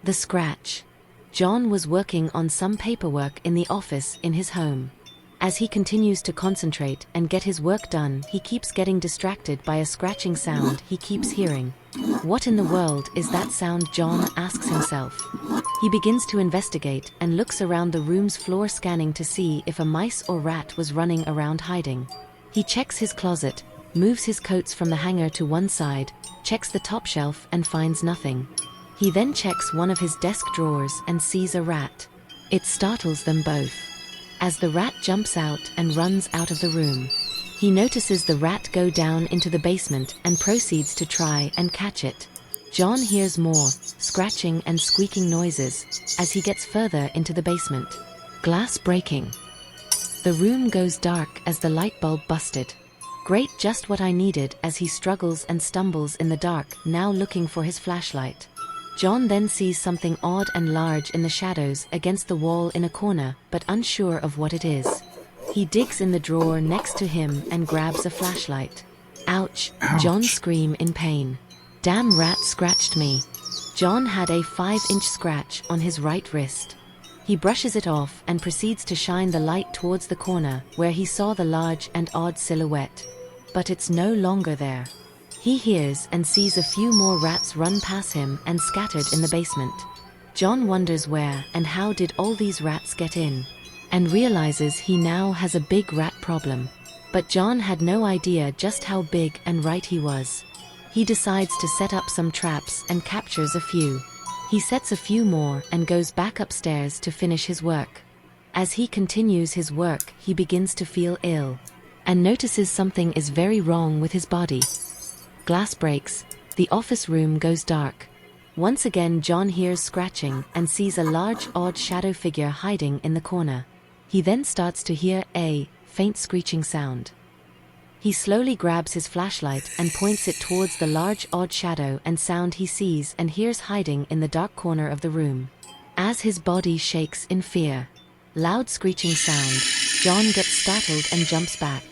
The scratch. John was working on some paperwork in the office in his home. As he continues to concentrate and get his work done, he keeps getting distracted by a scratching sound he keeps hearing. What in the world is that sound? John asks himself. He begins to investigate and looks around the room's floor, scanning to see if a mice or rat was running around hiding. He checks his closet, moves his coats from the hanger to one side, checks the top shelf and finds nothing. He then checks one of his desk drawers and sees a rat. It startles them both. As the rat jumps out and runs out of the room, he notices the rat go down into the basement and proceeds to try and catch it. John hears more scratching and squeaking noises as he gets further into the basement. Glass breaking. The room goes dark as the light bulb busted. Great, just what I needed, as he struggles and stumbles in the dark, now looking for his flashlight. John then sees something odd and large in the shadows against the wall in a corner, but unsure of what it is. He digs in the drawer next to him and grabs a flashlight. Ouch! John screams in pain. Damn rat scratched me. John had a 5-inch scratch on his right wrist. He brushes it off and proceeds to shine the light towards the corner where he saw the large and odd silhouette. But it's no longer there. He hears and sees a few more rats run past him and scattered in the basement. John wonders where and how did all these rats get in, and realizes he now has a big rat problem. But John had no idea just how big and right he was. He decides to set up some traps and captures a few. He sets a few more and goes back upstairs to finish his work. As he continues his work, he begins to feel ill and notices something is very wrong with his body. Glass breaks. The office room goes dark. Once again John hears scratching and sees a large odd shadow figure hiding in the corner. He then starts to hear a faint screeching sound. He slowly grabs his flashlight and points it towards the large odd shadow and sound he sees and hears hiding in the dark corner of the room. As his body shakes in fear, loud screeching sound, John gets startled and jumps back.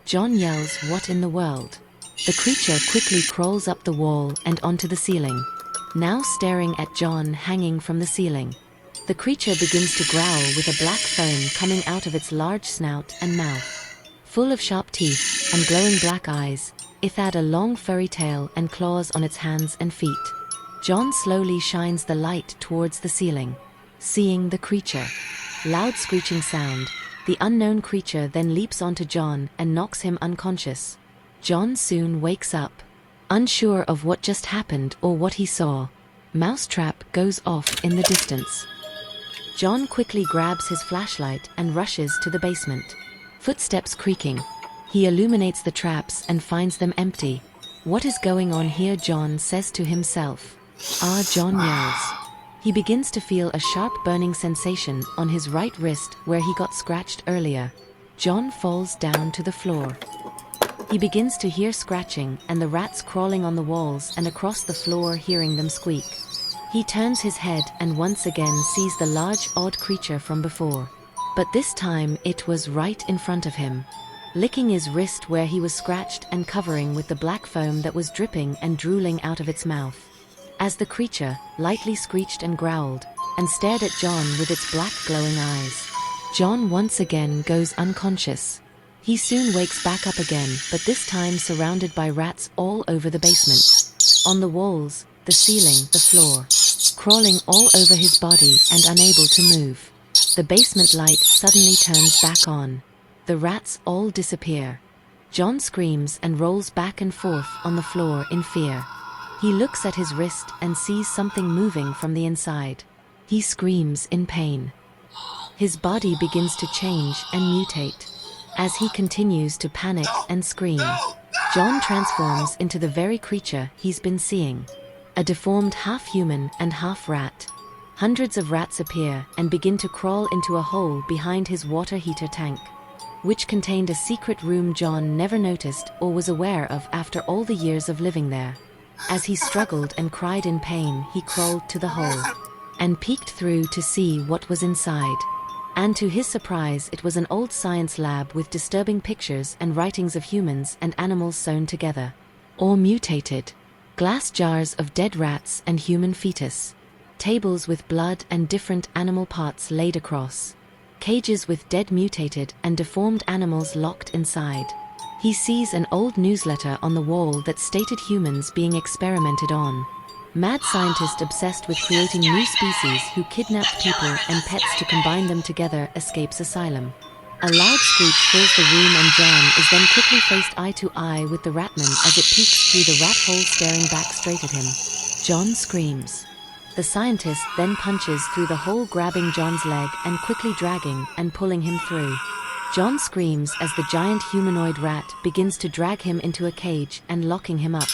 John yells, "What in the world?" The creature quickly crawls up the wall and onto the ceiling, now staring at John hanging from the ceiling. The creature begins to growl with a black foam coming out of its large snout and mouth, full of sharp teeth and glowing black eyes. It had a long furry tail and claws on its hands and feet. John slowly shines the light towards the ceiling, seeing the creature. Loud screeching sound. The unknown creature then leaps onto John and knocks him unconscious. John soon wakes up, unsure of what just happened or what he saw. Mousetrap goes off in the distance. John quickly grabs his flashlight and rushes to the basement. Footsteps creaking. He illuminates the traps and finds them empty. What is going on here? John says to himself. John yells. He begins to feel a sharp burning sensation on his right wrist where he got scratched earlier. John falls down to the floor. He begins to hear scratching and the rats crawling on the walls and across the floor, hearing them squeak. He turns his head and once again sees the large odd creature from before. But this time it was right in front of him, licking his wrist where he was scratched and covering with the black foam that was dripping and drooling out of its mouth. As the creature lightly screeched and growled and stared at John with its black glowing eyes, John once again goes unconscious. He soon wakes back up again, but this time surrounded by rats all over the basement. On the walls, the ceiling, the floor, crawling all over his body and unable to move. The basement light suddenly turns back on. The rats all disappear. John screams and rolls back and forth on the floor in fear. He looks at his wrist and sees something moving from the inside. He screams in pain. His body begins to change and mutate. As he continues to panic and scream, John transforms into the very creature he's been seeing. A deformed half-human and half-rat. Hundreds of rats appear and begin to crawl into a hole behind his water heater tank, which contained a secret room John never noticed or was aware of after all the years of living there. As he struggled and cried in pain, he crawled to the hole and peeked through to see what was inside. And to his surprise, it was an old science lab with disturbing pictures and writings of humans and animals sewn together, or mutated. Glass jars of dead rats and human fetus. Tables with blood and different animal parts laid across. Cages with dead, mutated, and deformed animals locked inside. He sees an old newsletter on the wall that stated humans being experimented on. Mad scientist obsessed with creating new species who kidnap people and pets to combine them together escapes asylum. A loud screech fills the room and John is then quickly faced eye to eye with the ratman as it peeks through the rat hole, staring back straight at him. John screams. The scientist then punches through the hole, grabbing John's leg and quickly dragging and pulling him through. John screams as the giant humanoid rat begins to drag him into a cage and locking him up,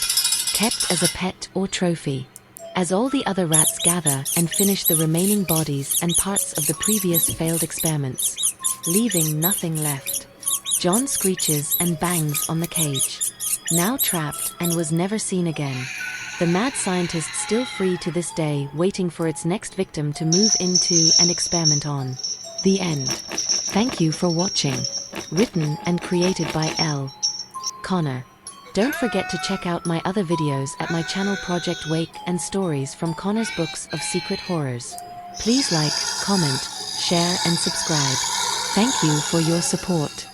kept as a pet or trophy. As all the other rats gather and finish the remaining bodies and parts of the previous failed experiments, leaving nothing left. John screeches and bangs on the cage. Now trapped and was never seen again. The mad scientist still free to this day, waiting for its next victim to move into and experiment on. The end. Thank you for watching. Written and created by L. Connor. Don't forget to check out my other videos at my channel Project Wake and stories from Connor's Books of Secret Horrors. Please like, comment, share and subscribe. Thank you for your support.